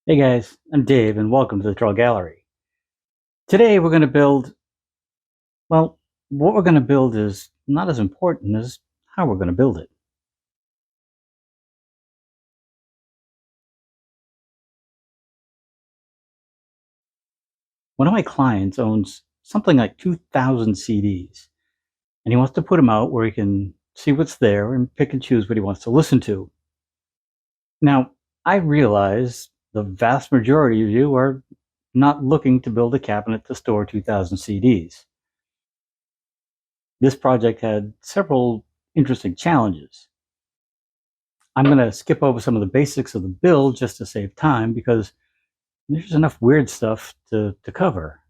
Hey guys, I'm Dave and welcome to the Trull Gallery. Today we're going to build, well, what we're going to build is not as important as how we're going to build it. One of my clients owns something like 2,000 CDs, and he wants to put them out where he can see what's there and pick and choose what he wants to listen to. Now, I realize the vast majority of you are not looking to build a cabinet to store 2,000 CDs. This project had several interesting challenges. I'm going to skip over some of the basics of the build just to save time because there's enough weird stuff to cover.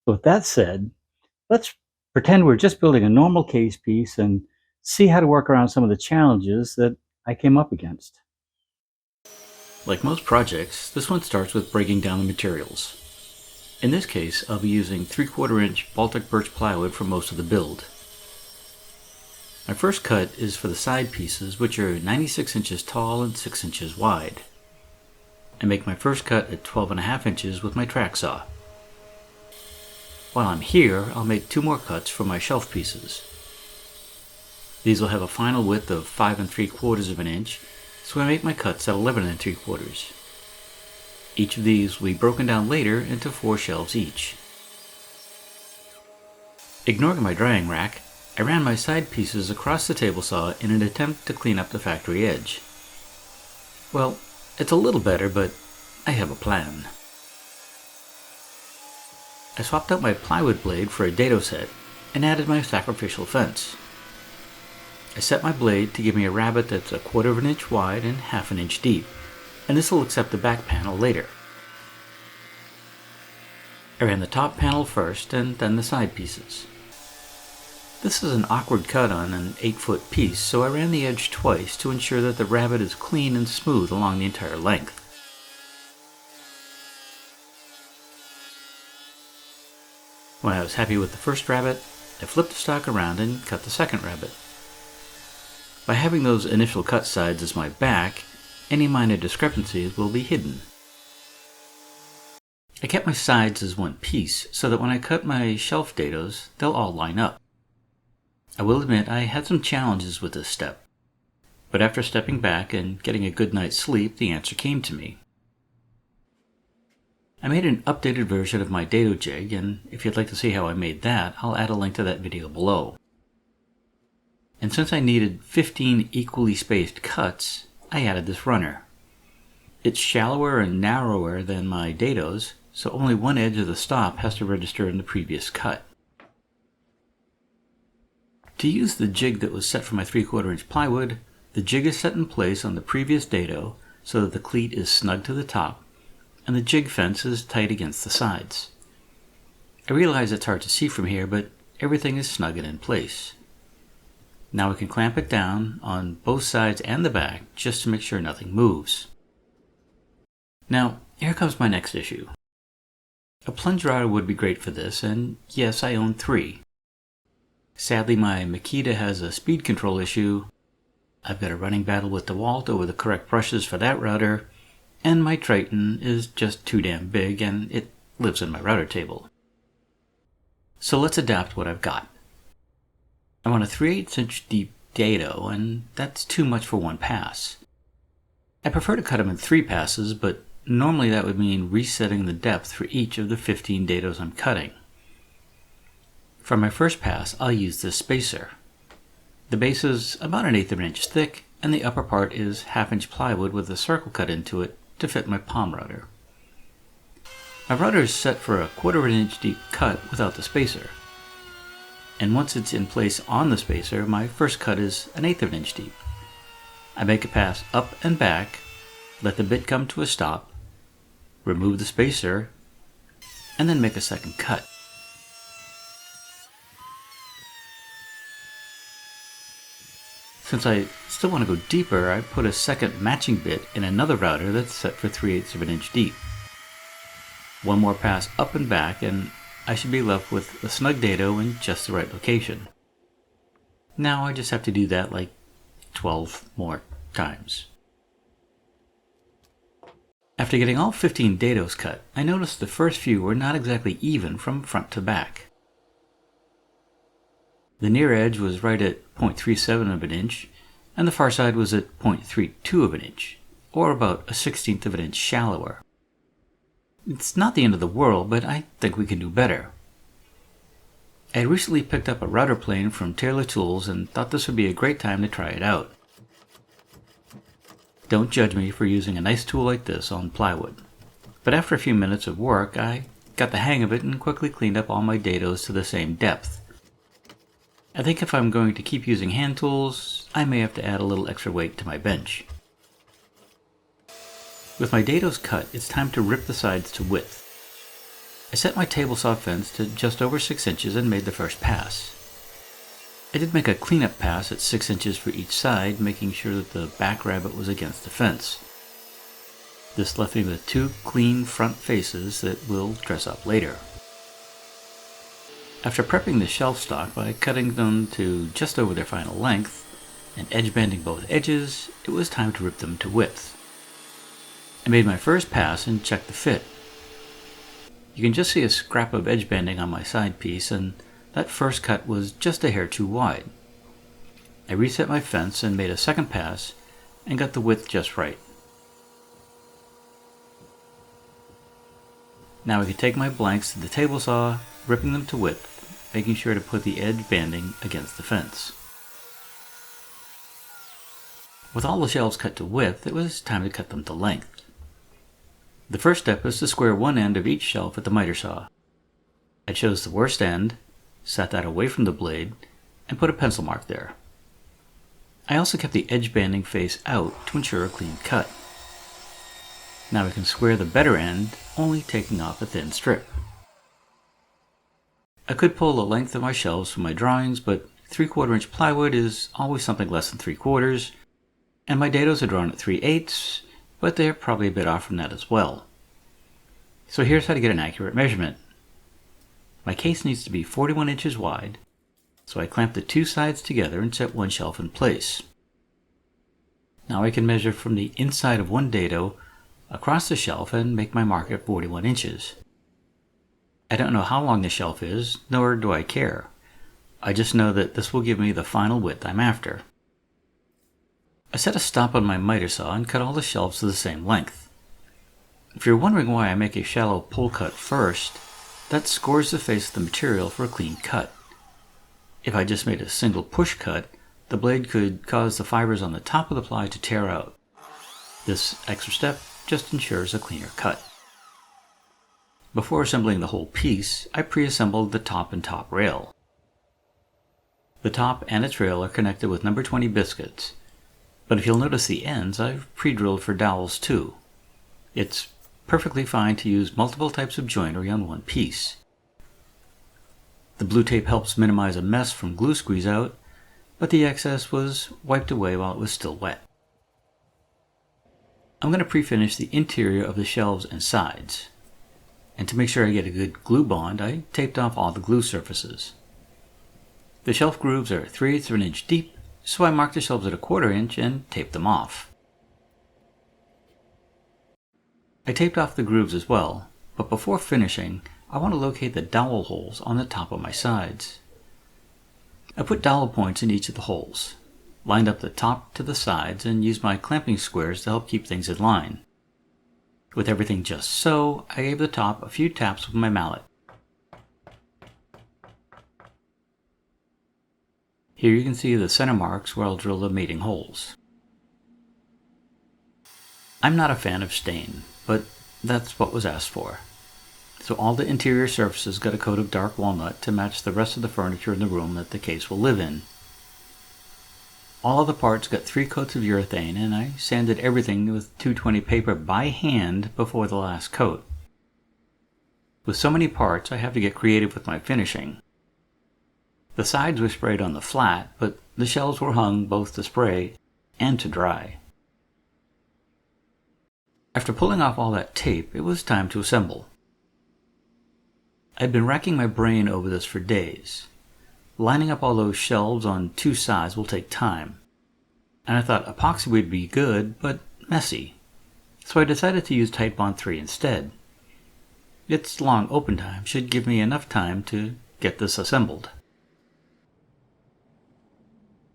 So with that said, let's pretend we're just building a normal case piece and see how to work around some of the challenges that I came up against. Like most projects, this one starts with breaking down the materials. In this case, I'll be using 3/4 inch Baltic birch plywood for most of the build. My first cut is for the side pieces, which are 96 inches tall and 6 inches wide. I make my first cut at 12.5 inches with my track saw. While I'm here, I'll make 2 more cuts for my shelf pieces. These will have a final width of 5 3/4 of an inch, so I make my cuts at 11 3/4. Each of these will be broken down later into 4 shelves each. Ignoring my drying rack, I ran my side pieces across the table saw in an attempt to clean up the factory edge. Well, it's a little better, but I have a plan. I swapped out my plywood blade for a dado set and added my sacrificial fence. I set my blade to give me a rabbet that's 1/4 of an inch wide and 1/2 an inch deep, and this will accept the back panel later. I ran the top panel first and then the side pieces. This is an awkward cut on an 8-foot piece, so I ran the edge twice to ensure that the rabbet is clean and smooth along the entire length. When I was happy with the first rabbet, I flipped the stock around and cut the second rabbet. By having those initial cut sides as my back, any minor discrepancies will be hidden. I kept my sides as one piece so that when I cut my shelf dados, they'll all line up. I will admit I had some challenges with this step, but after stepping back and getting a good night's sleep, the answer came to me. I made an updated version of my dado jig, and if you'd like to see how I made that, I'll add a link to that video below. And since I needed 15 equally spaced cuts, I added this runner. It's shallower and narrower than my dados, so only one edge of the stop has to register in the previous cut. To use the jig that was set for my 3/4 inch plywood, the jig is set in place on the previous dado so that the cleat is snug to the top, and the jig fence is tight against the sides. I realize it's hard to see from here, but everything is snug and in place. Now I can clamp it down on both sides and the back just to make sure nothing moves. Now, here comes my next issue. A plunge router would be great for this, and yes, I own 3. Sadly, my Makita has a speed control issue, I've got a running battle with DeWalt over the correct brushes for that router, and my Triton is just too damn big and it lives in my router table. So let's adapt what I've got. I want a 3/8 inch deep dado, and that's too much for one pass. I prefer to cut them in 3 passes, but normally that would mean resetting the depth for each of the 15 dados I'm cutting. For my first pass, I'll use this spacer. The base is about 1/8 of an inch thick, and the upper part is 1/2 inch plywood with a circle cut into it to fit my palm router. My router is set for a 1/4 of an inch deep cut without the spacer. And once it's in place on the spacer, my first cut is 1/8 of an inch deep. I make a pass up and back, let the bit come to a stop, remove the spacer, and then make a second cut. Since I still want to go deeper, I put a second matching bit in another router that's set for 3/8 of an inch deep. One more pass up and back, and I should be left with a snug dado in just the right location. Now I just have to do that like 12 more times. After getting all 15 dados cut, I noticed the first few were not exactly even from front to back. The near edge was right at 0.37 of an inch, and the far side was at 0.32 of an inch, or about a 1/16 of an inch shallower. It's not the end of the world, but I think we can do better. I had recently picked up a router plane from Taylor Tools and thought this would be a great time to try it out. Don't judge me for using a nice tool like this on plywood, but after a few minutes of work I got the hang of it and quickly cleaned up all my dados to the same depth. I think if I'm going to keep using hand tools, I may have to add a little extra weight to my bench. With my dados cut, it's time to rip the sides to width. I set my table saw fence to just over 6 inches and made the first pass. I did make a cleanup pass at 6 inches for each side, making sure that the back rabbet was against the fence. This left me with 2 clean front faces that we'll dress up later. After prepping the shelf stock by cutting them to just over their final length and edge banding both edges, it was time to rip them to width. I made my first pass and checked the fit. You can just see a scrap of edge banding on my side piece, and that first cut was just a hair too wide. I reset my fence and made a second pass and got the width just right. Now I can take my blanks to the table saw, ripping them to width, making sure to put the edge banding against the fence. With all the shelves cut to width, it was time to cut them to length. The first step is to square one end of each shelf with the miter saw. I chose the worst end, set that away from the blade, and put a pencil mark there. I also kept the edge banding face out to ensure a clean cut. Now we can square the better end, only taking off a thin strip. I could pull the length of my shelves from my drawings, but 3/4 inch plywood is always something less than 3/4, and my dados are drawn at 3/8, but they're probably a bit off from that as well. So here's how to get an accurate measurement. My case needs to be 41 inches wide, so I clamp the 2 sides together and set one shelf in place. Now I can measure from the inside of one dado across the shelf and make my mark at 41 inches. I don't know how long the shelf is, nor do I care. I just know that this will give me the final width I'm after. I set a stop on my miter saw and cut all the shelves to the same length. If you're wondering why I make a shallow pull cut first, that scores the face of the material for a clean cut. If I just made a single push cut, the blade could cause the fibers on the top of the ply to tear out. This extra step just ensures a cleaner cut. Before assembling the whole piece, I pre-assembled the top and top rail. The top and its rail are connected with number 20 biscuits, but if you'll notice the ends, I've pre-drilled for dowels too. It's perfectly fine to use multiple types of joinery on one piece. The blue tape helps minimize a mess from glue squeeze out, but the excess was wiped away while it was still wet. I'm going to pre-finish the interior of the shelves and sides. And to make sure I get a good glue bond, I taped off all the glue surfaces. The shelf grooves are 3/8 of an inch deep, so I marked the shelves at 1/4 inch and taped them off. I taped off the grooves as well, but before finishing, I want to locate the dowel holes on the top of my sides. I put dowel points in each of the holes, lined up the top to the sides, and used my clamping squares to help keep things in line. With everything just so, I gave the top a few taps with my mallet. Here you can see the center marks where I'll drill the mating holes. I'm not a fan of stain, but that's what was asked for. So all the interior surfaces got a coat of dark walnut to match the rest of the furniture in the room that the case will live in. All of the parts got 3 coats of urethane, and I sanded everything with 220 paper by hand before the last coat. With so many parts, I have to get creative with my finishing. The sides were sprayed on the flat, but the shelves were hung both to spray and to dry. After pulling off all that tape, it was time to assemble. I'd been racking my brain over this for days. Lining up all those shelves on 2 sides will take time, and I thought epoxy would be good, but messy. so I decided to use Tight Bond 3 instead. Its long open time should give me enough time to get this assembled.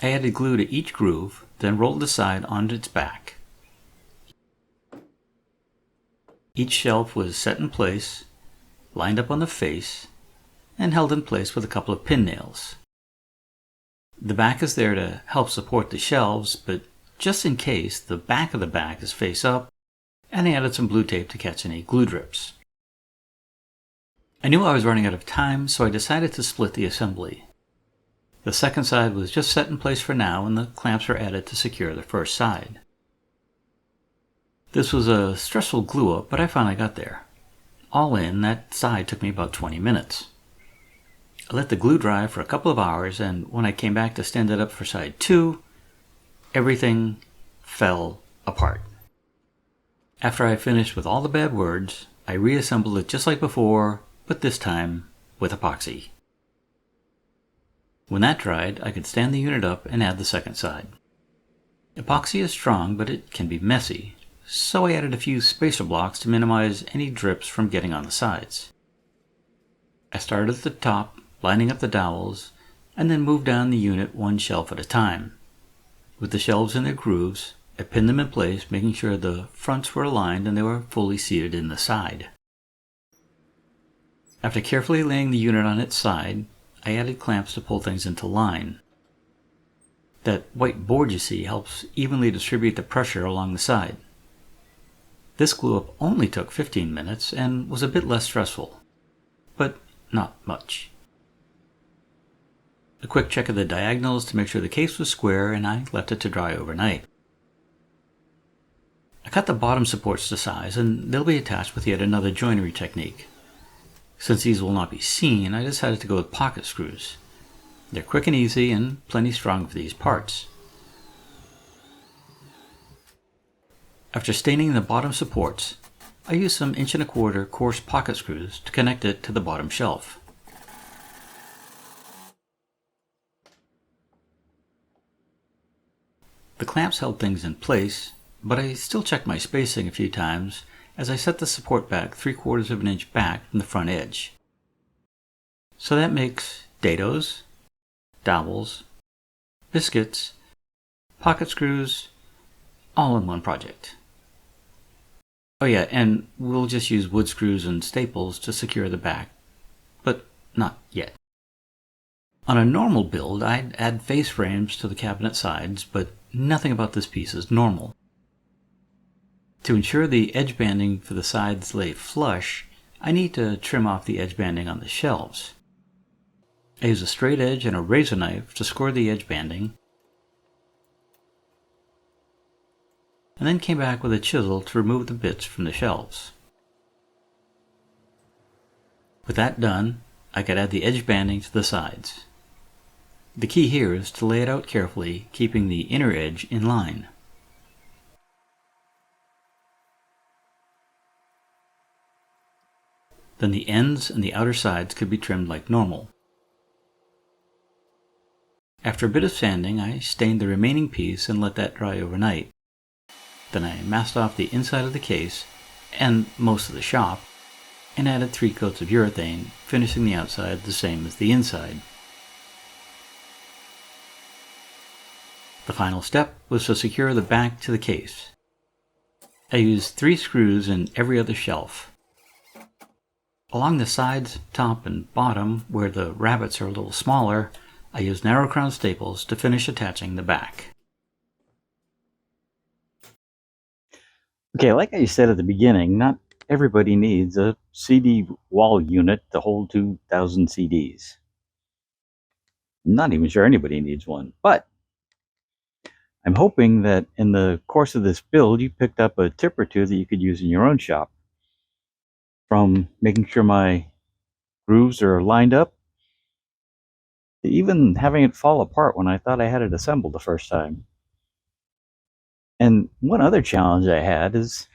I added glue to each groove, then rolled the side onto its back. Each shelf was set in place, lined up on the face, and held in place with a couple of pin nails. The back is there to help support the shelves, but just in case, the back of the back is face up, and I added some blue tape to catch any glue drips. I knew I was running out of time, so I decided to split the assembly. The second side was just set in place for now, and the clamps were added to secure the first side. This was a stressful glue up, but I finally got there. All in, that side took me about 20 minutes. I let the glue dry for a couple of hours, and when I came back to stand it up for side 2, everything fell apart. After I finished with all the bad words, I reassembled it just like before, but this time with epoxy. When that dried, I could stand the unit up and add the second side. Epoxy is strong, but it can be messy, so I added a few spacer blocks to minimize any drips from getting on the sides. I started at the top, lining up the dowels, and then moved down the unit one shelf at a time. With the shelves in their grooves, I pinned them in place, making sure the fronts were aligned and they were fully seated in the side. After carefully laying the unit on its side, I added clamps to pull things into line. That white board you see helps evenly distribute the pressure along the side. This glue up only took 15 minutes and was a bit less stressful, but not much. A quick check of the diagonals to make sure the case was square, and I left it to dry overnight. I cut the bottom supports to size, and they'll be attached with yet another joinery technique. Since these will not be seen, I decided to go with pocket screws. They're quick and easy and plenty strong for these parts. After staining the bottom supports, I used some 1 1/4" coarse pocket screws to connect it to the bottom shelf. The clamps held things in place, but I still checked my spacing a few times as I set the support back 3/4 of an inch back from the front edge. So that makes dados, dowels, biscuits, pocket screws, all in one project. Oh yeah, and we'll just use wood screws and staples to secure the back, but not yet. On a normal build, I'd add face frames to the cabinet sides, but nothing about this piece is normal. To ensure the edge banding for the sides lay flush, I need to trim off the edge banding on the shelves. I use a straight edge and a razor knife to score the edge banding, and then came back with a chisel to remove the bits from the shelves. With that done, I could add the edge banding to the sides. The key here is to lay it out carefully, keeping the inner edge in line. Then the ends and the outer sides could be trimmed like normal. After a bit of sanding, I stained the remaining piece and let that dry overnight. Then I masked off the inside of the case and most of the shop, and added 3 coats of urethane, finishing the outside the same as the inside. The final step was to secure the back to the case. I used 3 screws in every other shelf. Along the sides, top, and bottom, where the rabbets are a little smaller, I used narrow crown staples to finish attaching the back. Okay, like I said at the beginning, not everybody needs a CD wall unit to hold 2,000 CDs. Not even sure anybody needs one, but I'm hoping that in the course of this build, you picked up a tip or two that you could use in your own shop. From making sure my grooves are lined up, to even having it fall apart when I thought I had it assembled the first time. And one other challenge I had is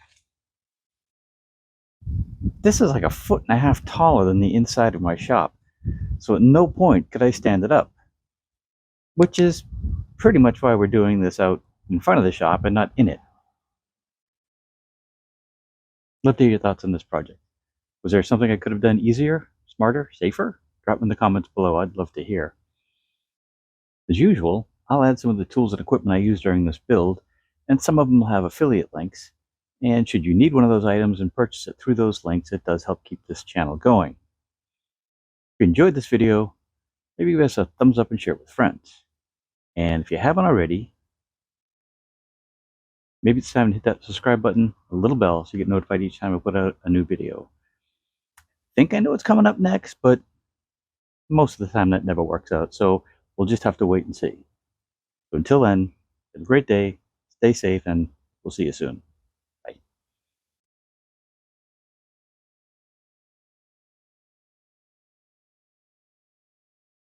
this is like 1.5 feet taller than the inside of my shop. So at no point could I stand it up, which is pretty much why we're doing this out in front of the shop and not in it. Love to hear your thoughts on this project. Was there something I could have done easier, smarter, safer? Drop them in the comments below. I'd love to hear. As usual, I'll add some of the tools and equipment I use during this build, and some of them will have affiliate links. And should you need one of those items and purchase it through those links, it does help keep this channel going. If you enjoyed this video, maybe give us a thumbs up and share it with friends. And if you haven't already, maybe it's time to hit that subscribe button, a little bell, so you get notified each time I put out a new video. I think I know what's coming up next, but most of the time that never works out, so we'll just have to wait and see. So until then, have a great day, stay safe, and we'll see you soon.